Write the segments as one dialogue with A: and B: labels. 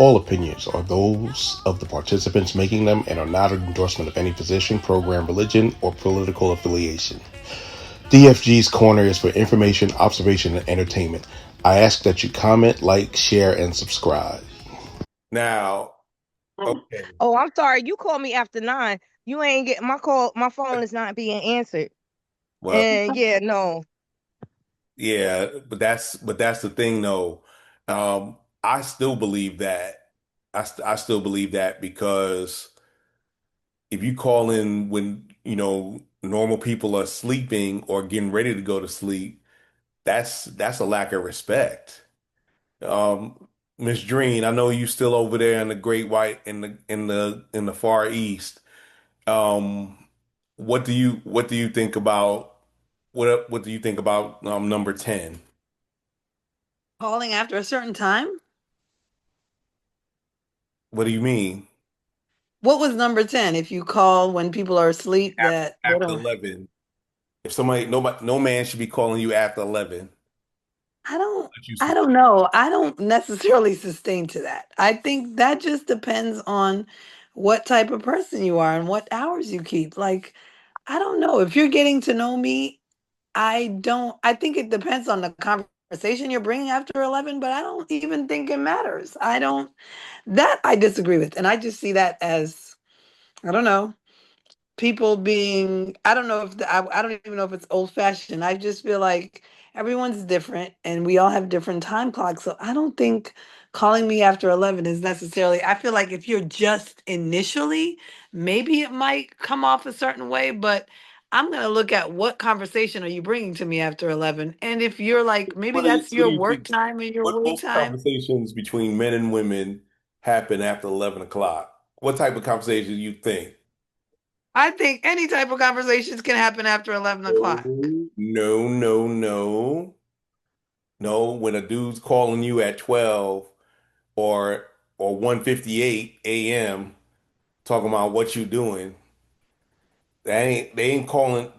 A: All opinions are those of the participants making them and are not an endorsement of any position, program, religion, or political affiliation. DFG's Corner is for information, observation, and entertainment. I ask that you comment, like, share, and subscribe. Now, okay.
B: Oh, I'm sorry. You called me after 9. You ain't get my call. My phone is not being answered.
A: Well,
B: And yeah, no.
A: yeah, but that's the thing though. I still believe that. I still believe that because if you call in when, normal people are sleeping or getting ready to go to sleep, that's a lack of respect. Miss Dreen, I know you still over there in the Great White in the Far East. Um, what do you think about what do you think about number 10?
C: Calling after a certain time?
A: What do you mean?
C: What was number 10? If you call when people are asleep, that they
A: After
C: don't.
A: 11. If somebody, nobody, no man should be calling you after 11.
C: I don't
A: Let you
C: I
A: sus-
C: don't know. I don't necessarily sustain to that. I think that just depends on what type of person you are and what hours you keep. Like, I don't know. If you're getting to know me, I think it depends on the conversation you're bringing after 11, but I don't even think it matters. I don't that I disagree with. And I just see that as, I don't know, people being, I don't know if I don't even know if it's old fashioned. I just feel like everyone's different and we all have different time clocks. So I don't think calling me after 11 is necessarily, I feel like if you're just initially, maybe it might come off a certain way, but I'm going to look at what conversation are you bringing to me after 11. And if you're like, maybe that's
A: what
C: your
A: do you
C: work
A: think?
C: time and your
A: What
C: wait
A: most
C: time.
A: conversations between men and women happen after 11 o'clock? What type of conversation do you think?
C: I think any type of conversations can happen after 11 o'clock.
A: No, no, no, no. No, when a dude's calling you at 12 or 1:58 a.m. talking about what you doing, they ain't calling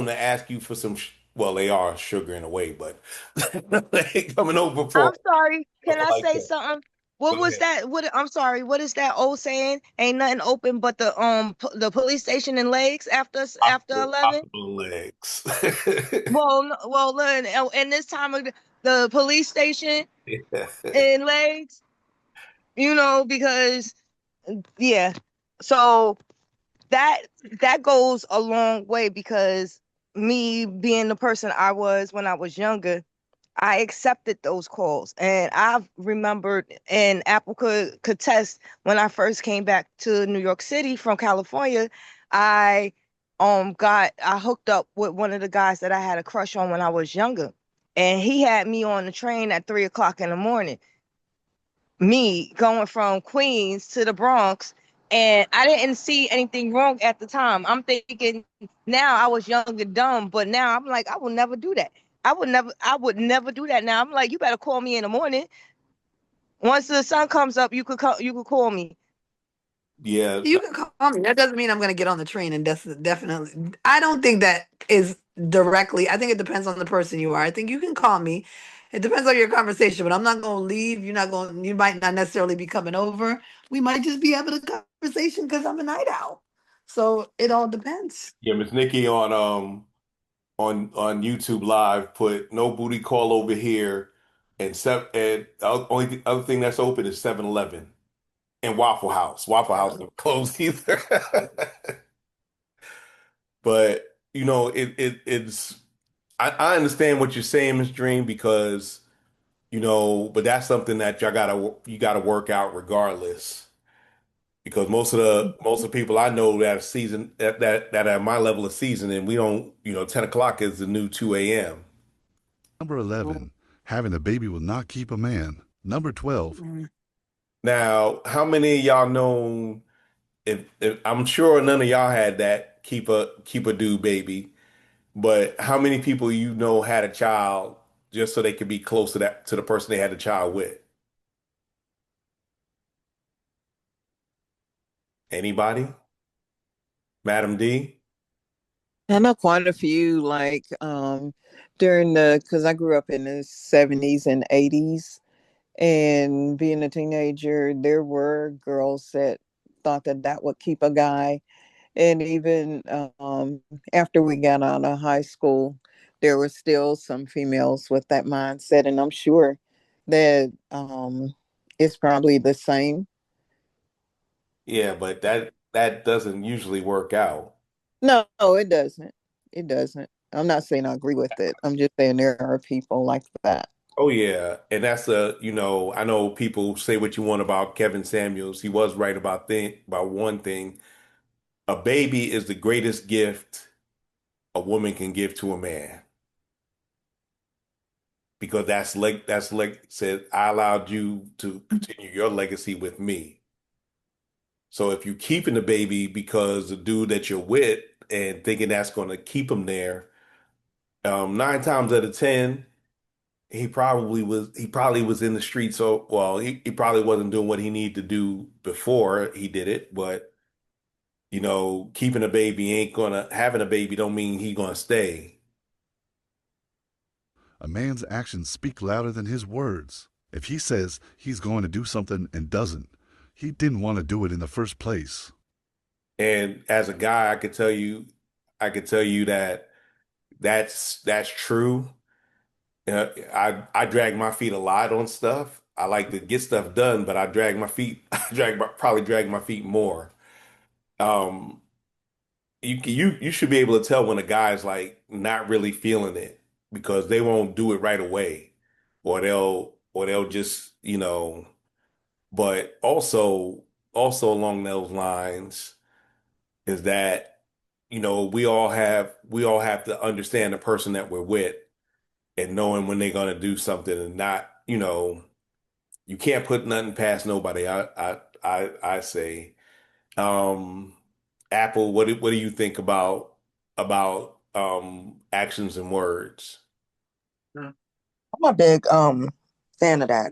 A: to ask you for some well, they are sugar in a way, but they ain't coming over for
B: I'm sorry. Can
A: stuff
B: I
A: like
B: say
A: that.
B: something? What
A: Go
B: was
A: ahead.
B: that? What I'm sorry. What is that old saying? Ain't nothing open but the police station and legs after
A: Hospital,
B: 11.
A: hospital legs.
B: Well, and this time of the police station and legs, because yeah. So that that goes a long way because me being the person I was when I was younger, I accepted those calls. And I've remembered, and Apple could test, when I first came back to New York City from California, I I hooked up with one of the guys that I had a crush on when I was younger. And he had me on the train at 3 o'clock in the morning, me going from Queens to the Bronx, and I didn't see anything wrong at the time. I'm thinking now I was young and dumb, but now I'm like, I will never do that. I would never do that now. I'm like, you better call me in the morning. Once the sun comes up, you could call me.
A: Yeah,
C: You can call me. That doesn't mean I'm going to get on the train and definitely. I don't think that is directly. I think it depends on the person you are. I think you can call me. It depends on your conversation, but I'm not going to leave. You're not going. You might not necessarily be coming over. We might just be having a conversation because I'm a night owl. So it all depends.
A: yeah. Miss Nikki on YouTube Live put no booty call over here, and the only other thing that's open is 7-Eleven and Waffle House. Waffle House never closed either. But it's I understand what you're saying, Miss Dream, because but that's something that you gotta work out regardless. Because most of the people I know that are season that are my level of seasoning, we don't, 10 o'clock is the new 2 a.m.
D: Number 11, having a baby will not keep a man. Number 12,
C: Mm.
A: Now, how many of y'all know if I'm sure none of y'all had that keep a dude baby, but how many people had a child just so they could be close to the person they had the child with? Anybody? Madam D?
E: I know quite a few, like during because I grew up in the 70s and 80s, And being a teenager, there were girls that thought that that would keep a guy. And even after we got out of high school, there were still some females with that mindset. And I'm sure that it's probably the same.
A: Yeah, but that doesn't usually work out.
E: No, it doesn't. It doesn't. I'm not saying I agree with it. I'm just saying there are people like that.
A: Oh yeah, and that's I know people say what you want about Kevin Samuels. He was right about one thing. A baby is the greatest gift a woman can give to a man because that's like said I allowed you to continue your legacy with me. So if you're keeping the baby because the dude that you're with and thinking that's going to keep him there, 9 times out of 10, he probably was in the street. So, well, he probably wasn't doing what he needed to do before he did it. But, keeping a baby ain't gonna, having a baby don't mean he gonna stay.
D: A man's actions speak louder than his words. If he says he's going to do something and doesn't, he didn't want to do it in the first place.
A: And as a guy, I could tell you that that's true. I drag my feet a lot on stuff. I like to get stuff done, but I drag my feet. Probably drag my feet more. Um, you should be able to tell when a guy's like not really feeling it because they won't do it right away, or they'll just But also along those lines is that we all have to understand the person that we're with and knowing when they're gonna do something and not you can't put nothing past nobody. I say. Um, Apple, what do you think about actions and words?
F: I'm a big fan of that.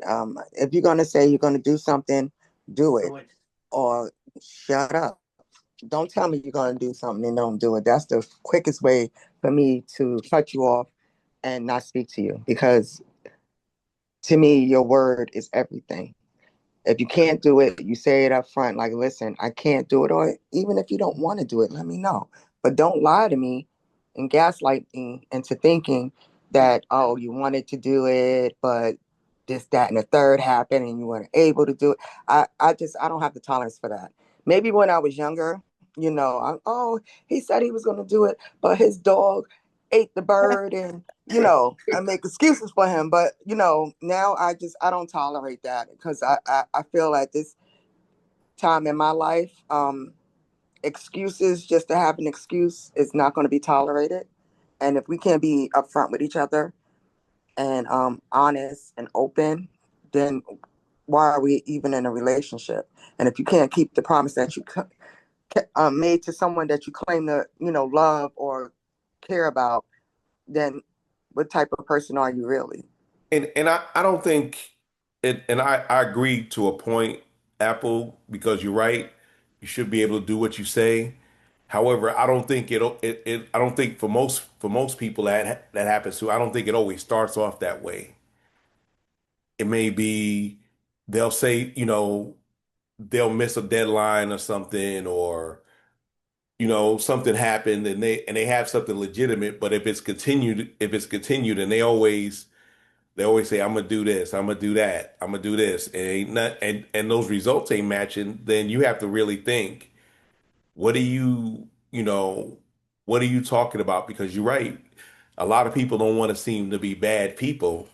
F: If you're gonna say you're gonna do something, do it or shut up. Don't tell me you're gonna do something and don't do it. That's the quickest way for me to cut you off and not speak to you because to me your word is everything. If you can't do it, you say it up front, like, listen, I can't do it. Or even if you don't want to do it, let me know. But don't lie to me and gaslight me into thinking that, oh, you wanted to do it, but this, that, and the third happened and you weren't able to do it. I don't have the tolerance for that. Maybe when I was younger, oh, he said he was going to do it, but his dog ate the bird and I make excuses for him. But now I don't tolerate that because I feel at this time in my life, excuses just to have an excuse is not going to be tolerated. And if we can't be upfront with each other and honest and open, then why are we even in a relationship? And if you can't keep the promise that you made to someone that you claim to love or care about, then what type of person are you really?
A: And I don't think it, and I agree to a point, Apple, because you're right. You should be able to do what you say. However, I don't think I don't think for most people that happens to. I don't think it always starts off that way. It may be they'll say, they'll miss a deadline or something, or something happened and they have something legitimate, but if it's continued and they always say, I'm gonna do this, I'm gonna do that, I'm gonna do this, and ain't not and those results ain't matching, then you have to really think, what are you talking about? Because you're right. A lot of people don't want to seem to be bad people,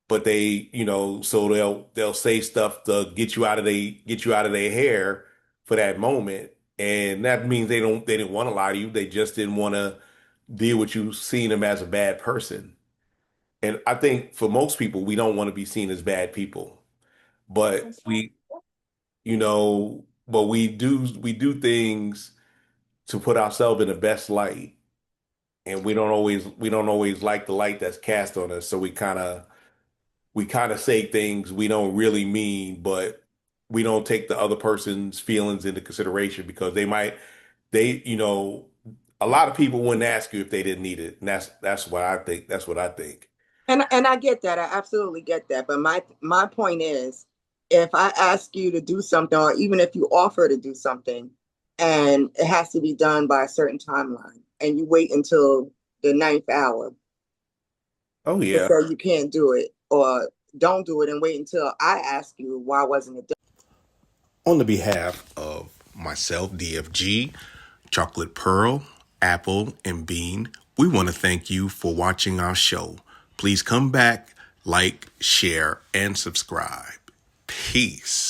A: but so they'll say stuff to get you out of their hair for that moment. And that means they didn't want to lie to you. They just didn't want to deal with you seeing them as a bad person. And I think for most people, we don't want to be seen as bad people, but we do things to put ourselves in the best light, and we don't always like the light that's cast on us. So we kind of say things we don't really mean, but we don't take the other person's feelings into consideration because a lot of people wouldn't ask you if they didn't need it. And that's what I think. That's what I think.
F: And I get that. I absolutely get that. But my point is, if I ask you to do something, or even if you offer to do something, and it has to be done by a certain timeline, and you wait until the ninth hour
A: Oh
F: to
A: yeah.
F: say you can't do it, or don't do it, and wait until I ask you why wasn't it done?
A: On the behalf of myself, DFG, Chocolate Pearl, Apple, and Bean, we want to thank you for watching our show. Please come back, like, share, and subscribe. Peace.